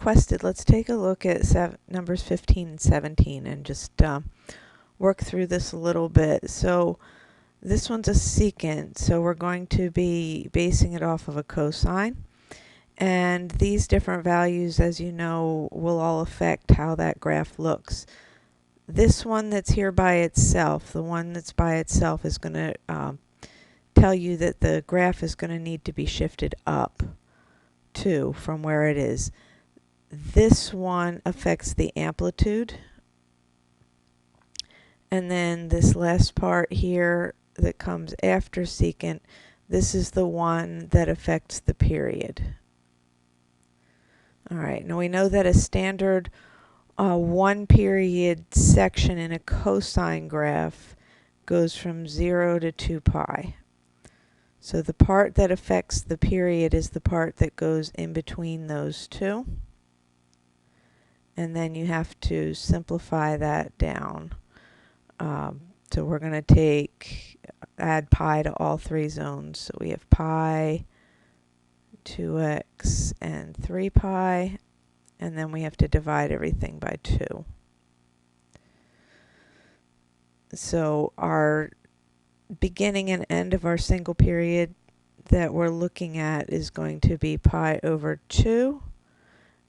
requested, let's take a look at numbers 15 and 17 and just work through this a little bit. So this one's a secant, so we're going to be basing it off of a cosine. And these different values, as you know, will all affect how that graph looks. This one that's here by itself, the one that's by itself, is going to tell you that the graph is going to need to be shifted up too from where it is. This one affects the amplitude. And then this last part here that comes after secant, this is the one that affects the period. All right, now we know that a standard one period section in a cosine graph goes from 0 to 2 pi. So the part that affects the period is the part that goes in between those two. And then you have to simplify that down. So we're going to add pi to all three zones. So we have pi, 2x, and 3 pi. And then we have to divide everything by 2. So our beginning and end of our single period that we're looking at is going to be pi over 2.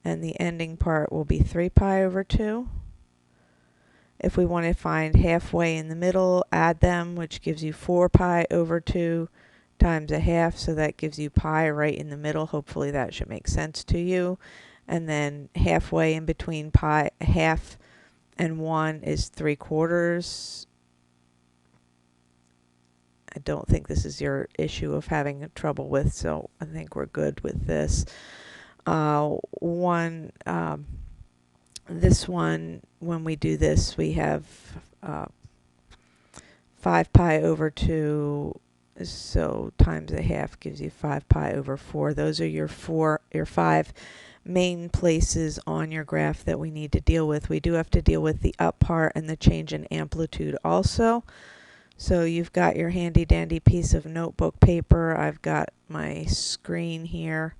And the ending part will be 3 pi over 2. If we want to find halfway in the middle, add them, which gives you 4 pi over 2 times a half. So that gives you pi right in the middle. Hopefully that should make sense to you. And then halfway in between pi, half and 1 is 3/4. I don't think this is your issue of having trouble with, so I think we're good with this. This one, when we do this, we have 5 pi over 2, so times a half gives you 5 pi over 4. Those are your 5 main places on your graph that we need to deal with. We do have to deal with the up part and the change in amplitude also. So you've got your handy dandy piece of notebook paper. I've got my screen here.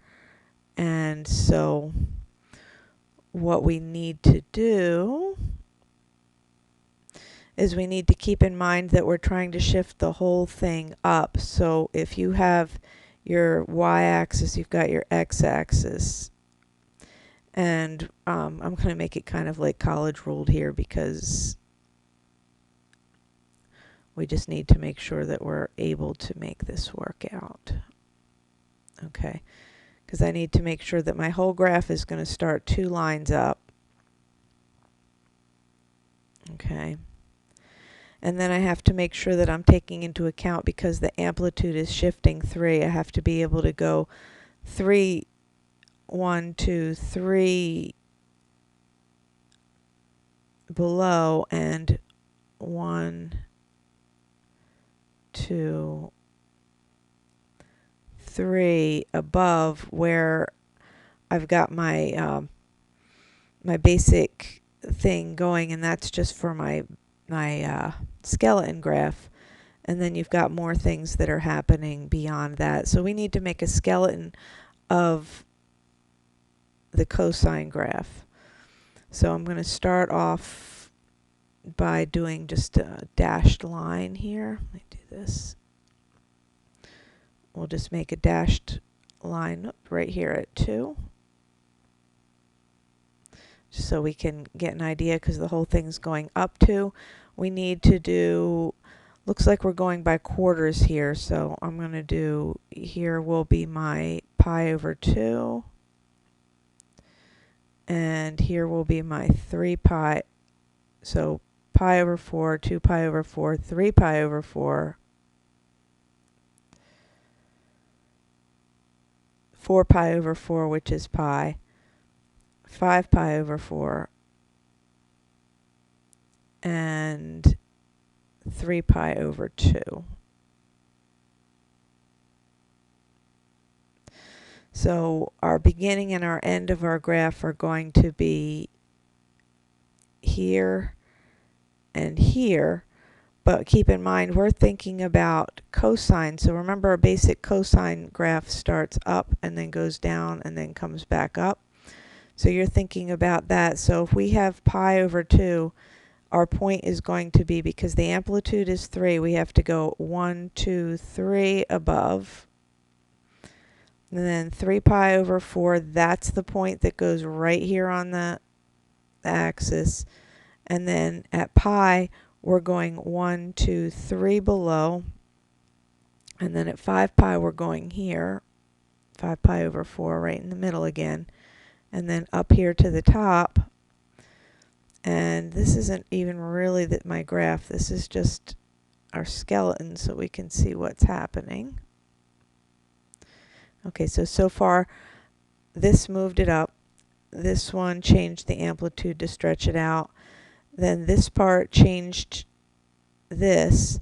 And so what we need to do is we need to keep in mind that we're trying to shift the whole thing up. So if you have your y-axis, you've got your x-axis. And I'm going to make it kind of like college ruled here because we just need to make sure that we're able to make this work out. Okay, because I need to make sure that my whole graph is going to start 2 lines up. Okay. And then I have to make sure that I'm taking into account, because the amplitude is shifting 3, I have to be able to go 3, 1, 2, 3 below and 1, 2, 3 above, where I've got my my basic thing going, and that's just for my skeleton graph. And then you've got more things that are happening beyond that. So we need to make a skeleton of the cosine graph. So I'm going to start off by doing just a dashed line here. Let me do this. We'll just make a dashed line right here at 2. Just so we can get an idea, because the whole thing's going up 2. We need to do, looks like we're going by quarters here, so I'm going to do, here will be my pi over 2. And here will be my 3 pi. So pi over 4, 2 pi over 4, 3 pi over 4, 4 pi over 4, which is pi, 5 pi over 4, and 3 pi over 2. So our beginning and our end of our graph are going to be here and here, but keep in mind we're thinking about cosine. So remember, our basic cosine graph starts up and then goes down and then comes back up. So you're thinking about that. So if we have pi over 2, our point is going to be, because the amplitude is 3, we have to go 1, 2, 3 above. And then 3 pi over 4, that's the point that goes right here on the axis. And then at pi, we're going 1, 2, 3 below. And then at 5 pi, we're going here. 5 pi over 4 right in the middle again. And then up here to the top. And this isn't even really my graph. This is just our skeleton so we can see what's happening. Okay, so far this moved it up. This one changed the amplitude to stretch it out. Then this part changed this.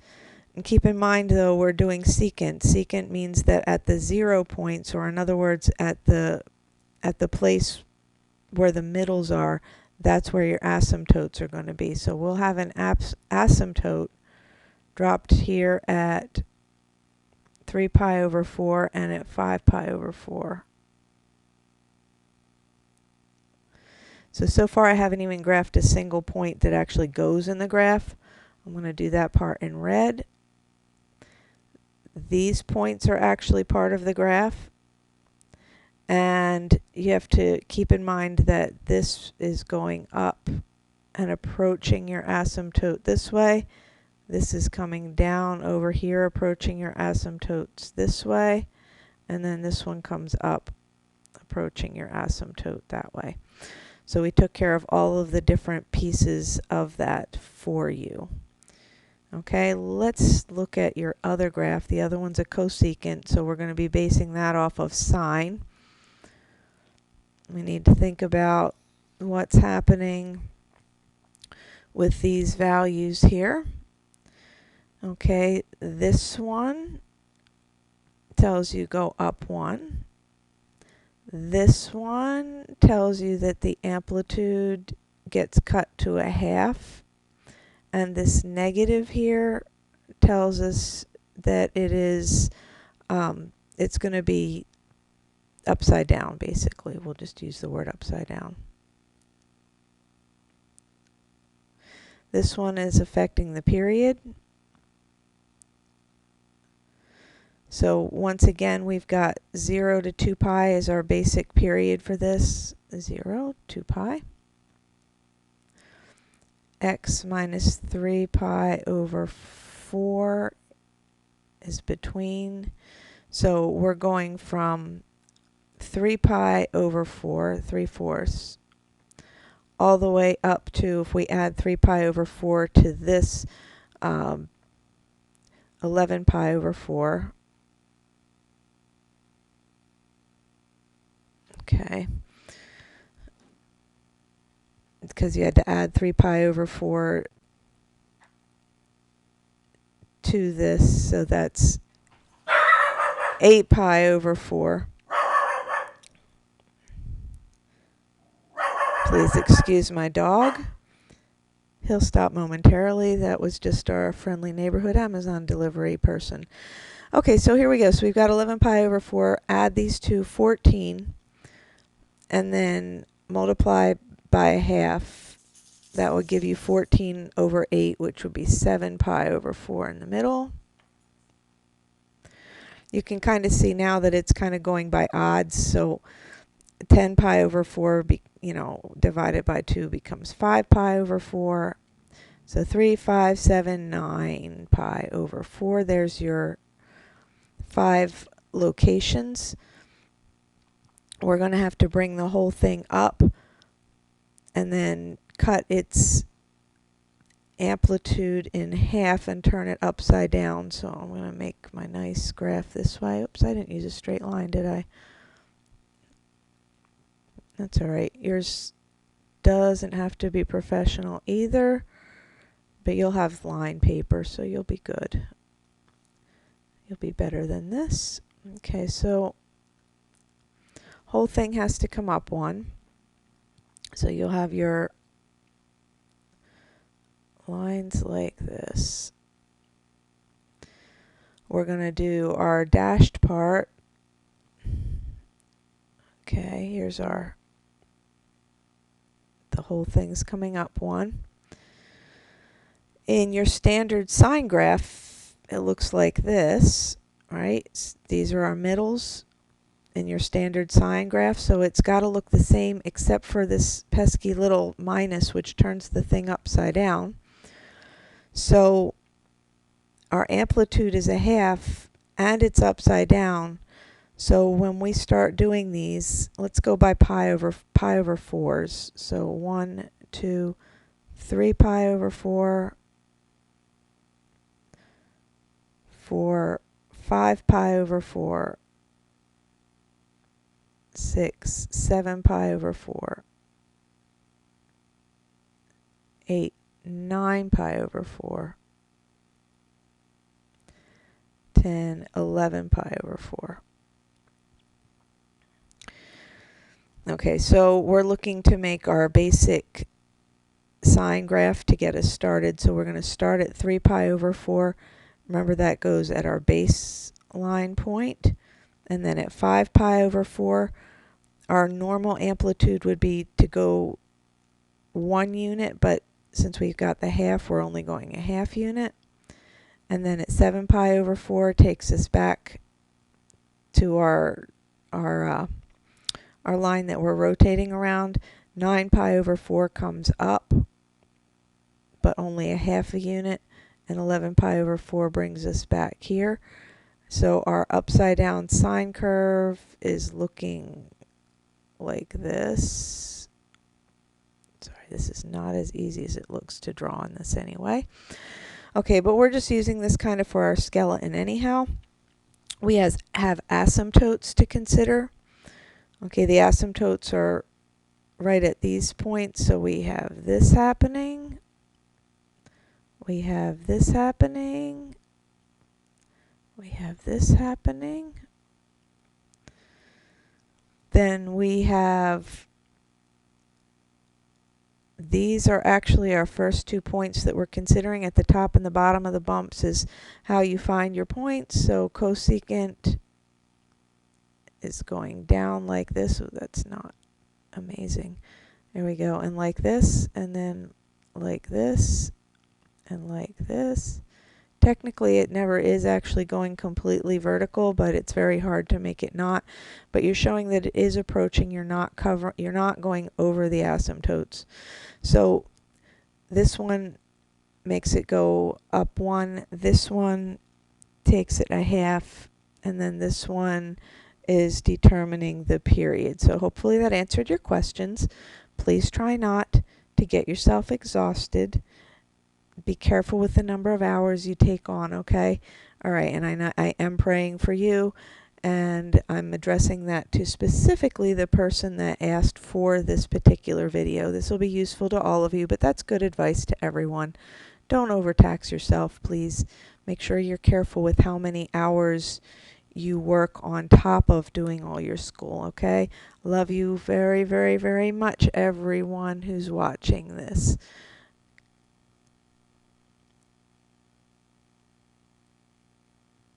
And keep in mind though, we're doing secant. Secant means that at the 0 points, or in other words, at the place where the middles are, that's where your asymptotes are going to be. So we'll have an asymptote dropped here at 3 pi over 4 and at 5 pi over 4. So far I haven't even graphed a single point that actually goes in the graph. I'm going to do that part in red. These points are actually part of the graph. And you have to keep in mind that this is going up and approaching your asymptote this way. This is coming down over here, approaching your asymptotes this way. And then this one comes up, approaching your asymptote that way. So we took care of all of the different pieces of that for you. Okay, let's look at your other graph. The other one's a cosecant, so we're going to be basing that off of sine. We need to think about what's happening with these values here. Okay, this one tells you go up 1. This one tells you that the amplitude gets cut to a half. And this negative here tells us that it is, it's going to be upside down, basically. We'll just use the word upside down. This one is affecting the period. So once again, we've got 0 to 2 pi as our basic period for this. 0, 2 pi. X minus 3 pi over 4 is between. So we're going from 3 pi over 4, 3/4, all the way up to, if we add 3 pi over 4 to this 11 pi over 4. Okay. Because you had to add 3 pi over 4 to this, so that's 8 pi over 4. Please excuse my dog. He'll stop momentarily. That was just our friendly neighborhood Amazon delivery person. Okay, so here we go. So we've got 11 pi over 4. Add these two, 14, and then multiply by a half. That would give you 14 over 8, which would be 7 pi over 4 in the middle. You can kind of see now that it's kind of going by odds. So 10 pi over 4, divided by 2 becomes 5 pi over 4. So 3, 5, 7, 9 pi over 4. There's your 5 locations. We're going to have to bring the whole thing up and then cut its amplitude in half and turn it upside down. So I'm going to make my nice graph this way. Oops, I didn't use a straight line, did I? That's all right. Yours doesn't have to be professional either, but you'll have line paper, so you'll be good. You'll be better than this. Okay, so whole thing has to come up 1. So you'll have your lines like this. We're going to do our dashed part. Okay, here's our whole thing's coming up 1. In your standard sine graph, it looks like this, right? These are our middles in your standard sine graph, so it's got to look the same except for this pesky little minus, which turns the thing upside down. So our amplitude is 1/2 and it's upside down. So when we start doing these, let's go by pi over 4s. So 1, 2, 3 pi over 4, 4, 5 pi over 4, 6, 7 pi over 4, 8, 9 pi over 4, 10, 11 pi over 4. Okay, so we're looking to make our basic sine graph to get us started. So we're going to start at 3 pi over 4. Remember, that goes at our baseline point. And then at 5 pi over 4, our normal amplitude would be to go 1 unit, but since we've got the 1/2, we're only going 1/2 unit. And then at 7 pi over 4 takes us back to our line that we're rotating around. 9 pi over 4 comes up, but only 1/2 a unit, and 11 pi over 4 brings us back here. So our upside down sine curve is looking like this. Sorry, this is not as easy as it looks to draw on this anyway. Okay, but we're just using this kind of for our skeleton anyhow. We have asymptotes to consider. Okay, the asymptotes are right at these points, so we have this happening. We have this happening. We have this happening. Then we have, these are actually our first 2 points that we're considering. At the top and the bottom of the bumps is how you find your points. So cosecant is going down like this. Oh, that's not amazing. There we go. And like this, and then like this, and like this. Technically, it never is actually going completely vertical, but it's very hard to make it not. But you're showing that it is approaching. You're not going over the asymptotes. So this one makes it go up 1. This one takes it 1/2, and then this one is determining the period. So hopefully that answered your questions. Please try not to get yourself exhausted. Be careful with the number of hours you take on, okay? All right, and I am praying for you, and I'm addressing that to specifically the person that asked for this particular video. This will be useful to all of you, but that's good advice to everyone. Don't overtax yourself, please. Make sure you're careful with how many hours you work on top of doing all your school, okay? Love you very, very, very much, everyone who's watching this.